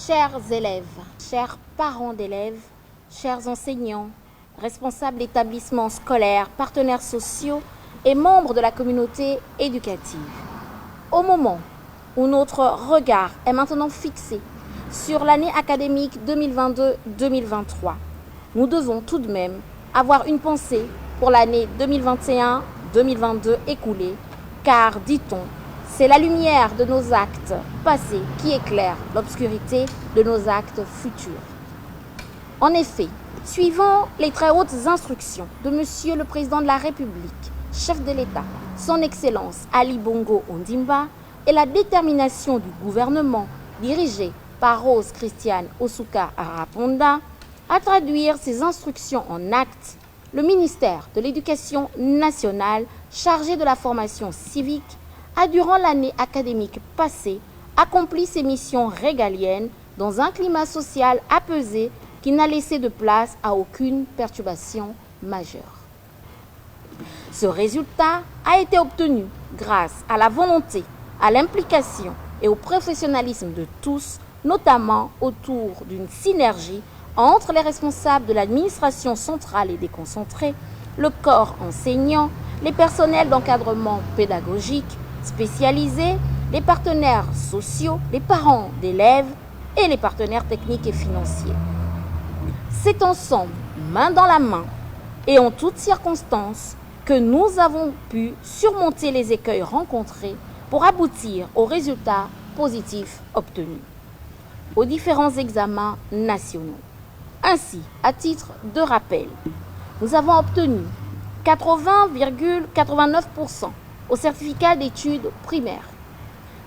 Chers élèves, chers parents d'élèves, chers enseignants, responsables d'établissements scolaires, partenaires sociaux et membres de la communauté éducative. Au moment où notre regard est maintenant fixé sur l'année académique 2022-2023, nous devons tout de même avoir une pensée pour l'année 2021-2022 écoulée, car, dit-on, c'est la lumière de nos actes passés qui éclaire l'obscurité de nos actes futurs. En effet, suivant les très hautes instructions de Monsieur le Président de la République, chef de l'État, son Excellence Ali Bongo Ondimba, et la détermination du gouvernement dirigé par Rose Christiane Osuka Araponda à traduire ces instructions en actes, le ministère de l'Éducation nationale, chargé de la formation civique, a durant l'année académique passée accompli ses missions régaliennes dans un climat social apaisé qui n'a laissé de place à aucune perturbation majeure. Ce résultat a été obtenu grâce à la volonté, à l'implication et au professionnalisme de tous, notamment autour d'une synergie entre les responsables de l'administration centrale et déconcentrée, le corps enseignant, les personnels d'encadrement pédagogique spécialisés, les partenaires sociaux, les parents d'élèves et les partenaires techniques et financiers. C'est ensemble, main dans la main et en toutes circonstances, que nous avons pu surmonter les écueils rencontrés pour aboutir aux résultats positifs obtenus aux différents examens nationaux. Ainsi, à titre de rappel, nous avons obtenu 80,89% au certificat d'études primaires,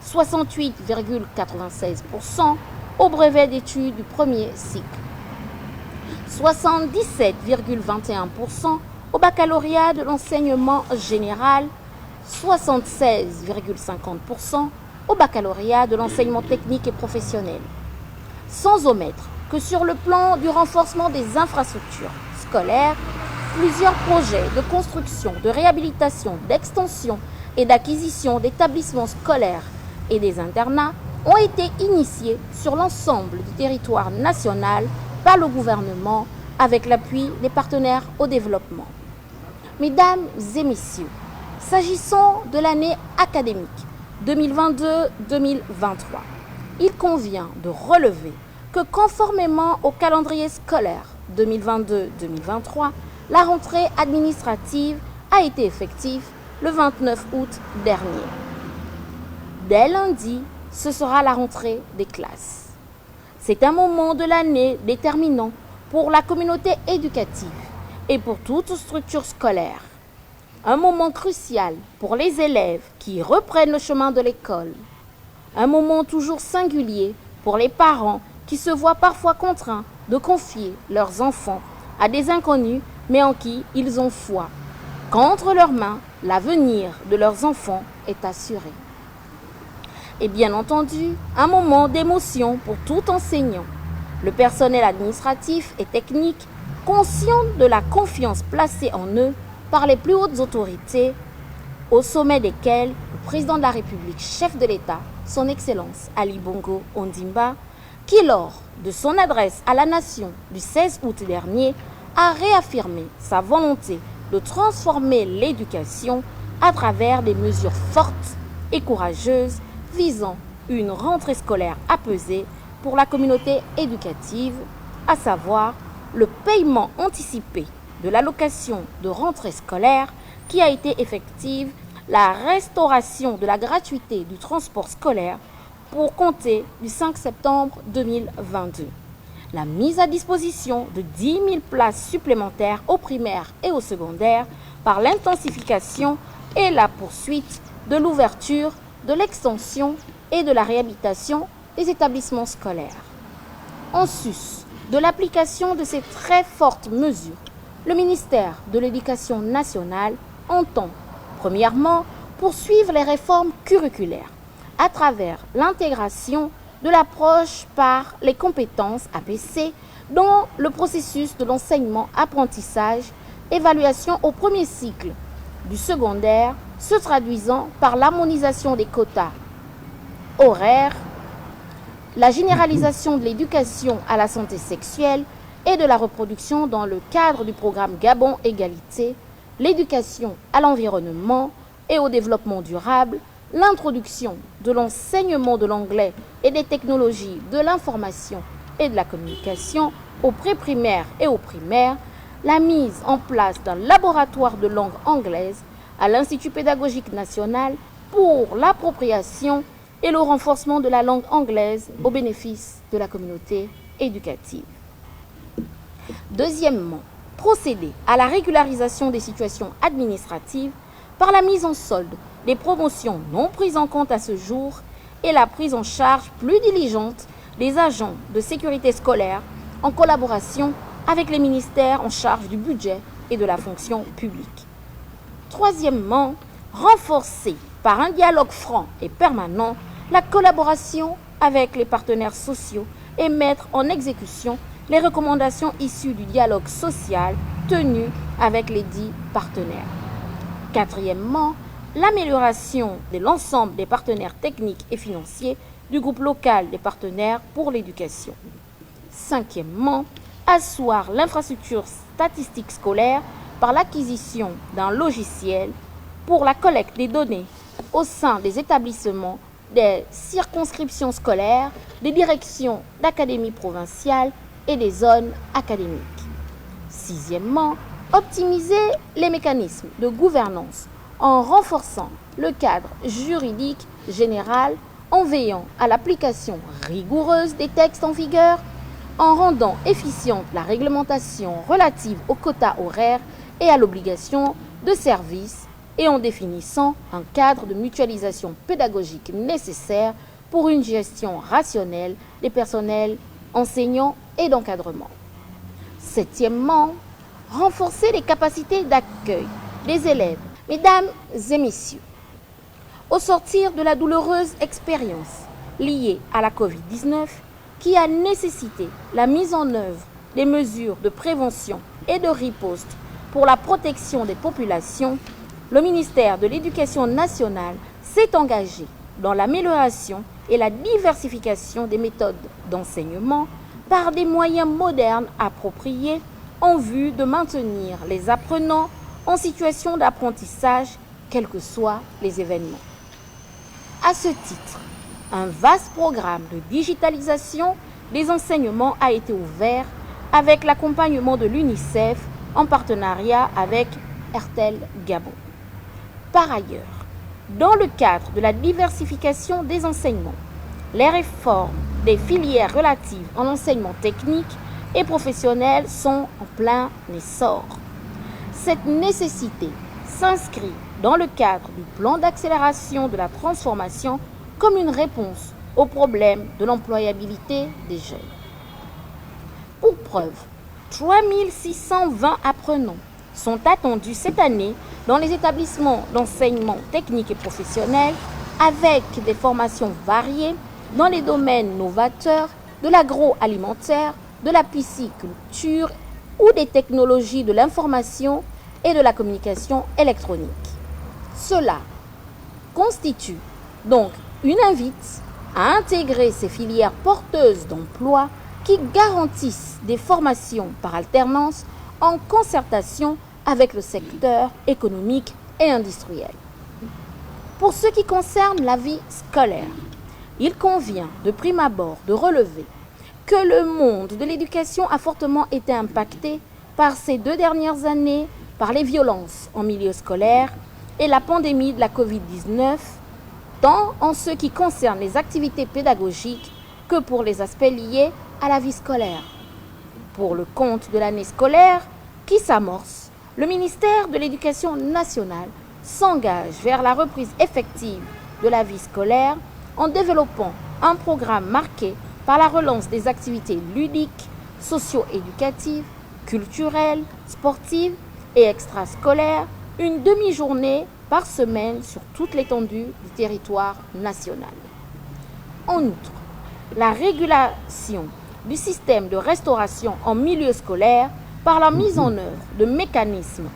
68,96% au brevet d'études du premier cycle, 77,21% au baccalauréat de l'enseignement général, 76,50% au baccalauréat de l'enseignement technique et professionnel. Sans omettre que sur le plan du renforcement des infrastructures scolaires, plusieurs projets de construction, de réhabilitation, d'extension et d'acquisition d'établissements scolaires et des internats ont été initiés sur l'ensemble du territoire national par le gouvernement avec l'appui des partenaires au développement. Mesdames et messieurs, s'agissant de l'année académique 2022-2023, il convient de relever que conformément au calendrier scolaire 2022-2023, la rentrée administrative a été effective le 29 août dernier. Dès lundi, ce sera la rentrée des classes. C'est un moment de l'année déterminant pour la communauté éducative et pour toute structure scolaire. Un moment crucial pour les élèves qui reprennent le chemin de l'école. Un moment toujours singulier pour les parents qui se voient parfois contraints de confier leurs enfants à des inconnus mais en qui ils ont foi, qu'entre leurs mains, l'avenir de leurs enfants est assuré. Et bien entendu, un moment d'émotion pour tout enseignant, le personnel administratif et technique, conscient de la confiance placée en eux par les plus hautes autorités, au sommet desquelles le président de la République, chef de l'État, son Excellence Ali Bongo Ondimba, qui lors de son adresse à la nation du 16 août dernier, a réaffirmé sa volonté de transformer l'éducation à travers des mesures fortes et courageuses visant une rentrée scolaire apaisée pour la communauté éducative, à savoir le paiement anticipé de l'allocation de rentrée scolaire qui a été effective, la restauration de la gratuité du transport scolaire pour compter du 5 septembre 2022. La mise à disposition de 10 000 places supplémentaires aux primaires et aux secondaires par l'intensification et la poursuite de l'ouverture, de l'extension et de la réhabilitation des établissements scolaires. En sus de l'application de ces très fortes mesures, le ministère de l'Éducation nationale entend, premièrement, poursuivre les réformes curriculaires à travers l'intégration de l'approche par les compétences ABC dans le processus de l'enseignement-apprentissage, évaluation au premier cycle du secondaire, se traduisant par l'harmonisation des quotas horaires la généralisation de l'éducation à la santé sexuelle et de la reproduction dans le cadre du programme Gabon Égalité, l'éducation à l'environnement et au développement durable, l'introduction de l'enseignement de l'anglais et des technologies de l'information et de la communication au pré-primaire et au primaire, la mise en place d'un laboratoire de langue anglaise à l'Institut pédagogique national pour l'appropriation et le renforcement de la langue anglaise au bénéfice de la communauté éducative. Deuxièmement, procéder à la régularisation des situations administratives par la mise en solde des promotions non prises en compte à ce jour et la prise en charge plus diligente des agents de sécurité scolaire en collaboration avec les ministères en charge du budget et de la fonction publique. Troisièmement, renforcer par un dialogue franc et permanent la collaboration avec les partenaires sociaux et mettre en exécution les recommandations issues du dialogue social tenu avec les dits partenaires. Quatrièmement, l'amélioration de l'ensemble des partenaires techniques et financiers du groupe local des partenaires pour l'éducation. Cinquièmement, asseoir l'infrastructure statistique scolaire par l'acquisition d'un logiciel pour la collecte des données au sein des établissements, des circonscriptions scolaires, des directions d'académies provinciales et des zones académiques. Sixièmement, optimiser les mécanismes de gouvernance en renforçant le cadre juridique général, en veillant à l'application rigoureuse des textes en vigueur, en rendant efficiente la réglementation relative aux quotas horaires et à l'obligation de service et en définissant un cadre de mutualisation pédagogique nécessaire pour une gestion rationnelle des personnels enseignants et d'encadrement. Septièmement, renforcer les capacités d'accueil des élèves. Mesdames et messieurs, au sortir de la douloureuse expérience liée à la Covid-19 qui a nécessité la mise en œuvre des mesures de prévention et de riposte pour la protection des populations, le ministère de l'Éducation nationale s'est engagé dans l'amélioration et la diversification des méthodes d'enseignement par des moyens modernes appropriés en vue de maintenir les apprenants en situation d'apprentissage, quels que soient les événements. À ce titre, un vaste programme de digitalisation des enseignements a été ouvert avec l'accompagnement de l'UNICEF en partenariat avec RTL Gabon. Par ailleurs, dans le cadre de la diversification des enseignements, les réformes des filières relatives en enseignement technique et professionnel sont en plein essor. Cette nécessité s'inscrit dans le cadre du plan d'accélération de la transformation comme une réponse au problème de l'employabilité des jeunes. Pour preuve, 3620 apprenants sont attendus cette année dans les établissements d'enseignement technique et professionnel avec des formations variées dans les domaines novateurs de l'agroalimentaire, de la pisciculture ou des technologies de l'information et de la communication électronique. Cela constitue donc une invite à intégrer ces filières porteuses d'emploi qui garantissent des formations par alternance en concertation avec le secteur économique et industriel. Pour ce qui concerne la vie scolaire, il convient de prime abord de relever que le monde de l'éducation a fortement été impacté par ces 2 dernières années par les violences en milieu scolaire et la pandémie de la Covid-19, tant en ce qui concerne les activités pédagogiques que pour les aspects liés à la vie scolaire. Pour le compte de l'année scolaire qui s'amorce, le ministère de l'Éducation nationale s'engage vers la reprise effective de la vie scolaire en développant un programme marqué par la relance des activités ludiques, socio-éducatives, culturelles, sportives et extrascolaires, une demi-journée par semaine sur toute l'étendue du territoire national. En outre, la régulation du système de restauration en milieu scolaire par la mise en œuvre de mécanismes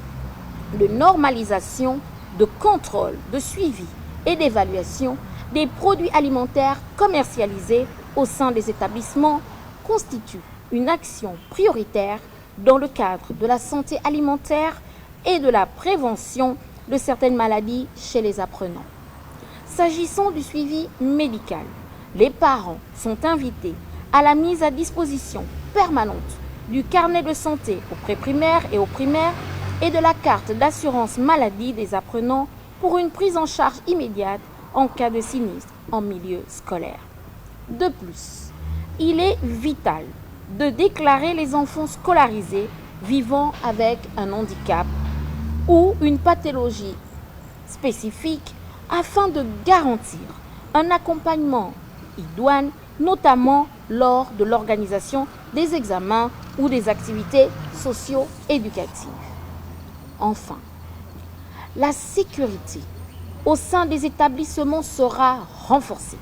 de normalisation, de contrôle, de suivi et d'évaluation des produits alimentaires commercialisés au sein des établissements constitue une action prioritaire dans le cadre de la santé alimentaire et de la prévention de certaines maladies chez les apprenants. S'agissant du suivi médical, les parents sont invités à la mise à disposition permanente du carnet de santé au préprimaire et au primaire et de la carte d'assurance maladie des apprenants pour une prise en charge immédiate en cas de sinistre en milieu scolaire. De plus, il est vital de déclarer les enfants scolarisés vivant avec un handicap ou une pathologie spécifique afin de garantir un accompagnement idoine, notamment lors de l'organisation des examens ou des activités socio-éducatives. Enfin, la sécurité au sein des établissements sera renforcée,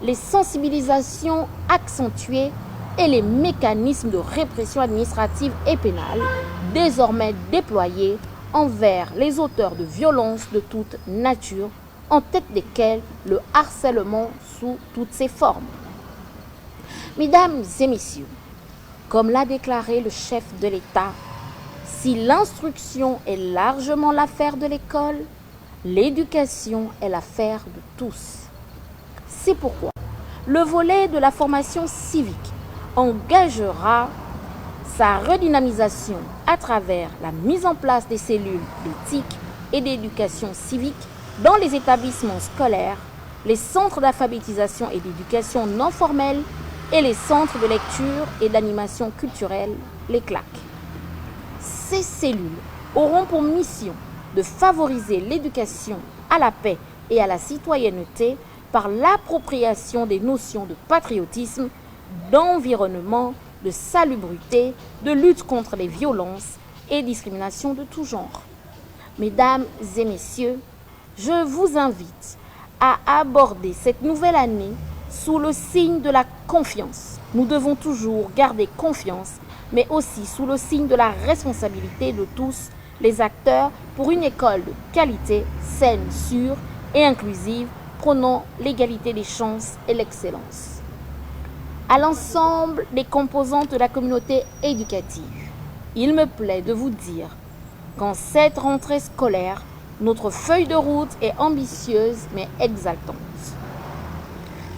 les sensibilisations accentuées et les mécanismes de répression administrative et pénale désormais déployés envers les auteurs de violences de toute nature, en tête desquels le harcèlement sous toutes ses formes. Mesdames et messieurs, comme l'a déclaré le chef de l'État, si l'instruction est largement l'affaire de l'école, l'éducation est l'affaire de tous. C'est pourquoi le volet de la formation civique engagera sa redynamisation à travers la mise en place des cellules d'éthique et d'éducation civique dans les établissements scolaires, les centres d'alphabétisation et d'éducation non formelle et les centres de lecture et d'animation culturelle, les CLAC. Ces cellules auront pour mission de favoriser l'éducation à la paix et à la citoyenneté par l'appropriation des notions de patriotisme, d'environnement, de salubrité, de lutte contre les violences et discriminations de tout genre. Mesdames et messieurs, je vous invite à aborder cette nouvelle année sous le signe de la confiance. Nous devons toujours garder confiance, mais aussi sous le signe de la responsabilité de tous les acteurs pour une école de qualité, saine, sûre et inclusive, prônant l'égalité des chances et l'excellence. À l'ensemble des composantes de la communauté éducative, il me plaît de vous dire qu'en cette rentrée scolaire, notre feuille de route est ambitieuse mais exaltante.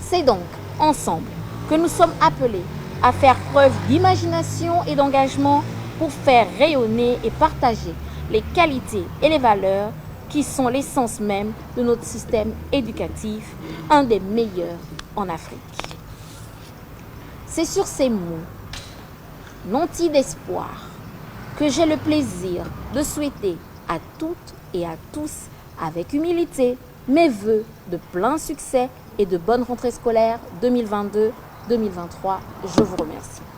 C'est donc ensemble que nous sommes appelés à faire preuve d'imagination et d'engagement pour faire rayonner et partager les qualités et les valeurs qui sont l'essence même de notre système éducatif, un des meilleurs en Afrique. C'est sur ces mots, nantis d'espoir, que j'ai le plaisir de souhaiter à toutes et à tous, avec humilité, mes vœux de plein succès et de bonne rentrée scolaire 2022-2023. Je vous remercie.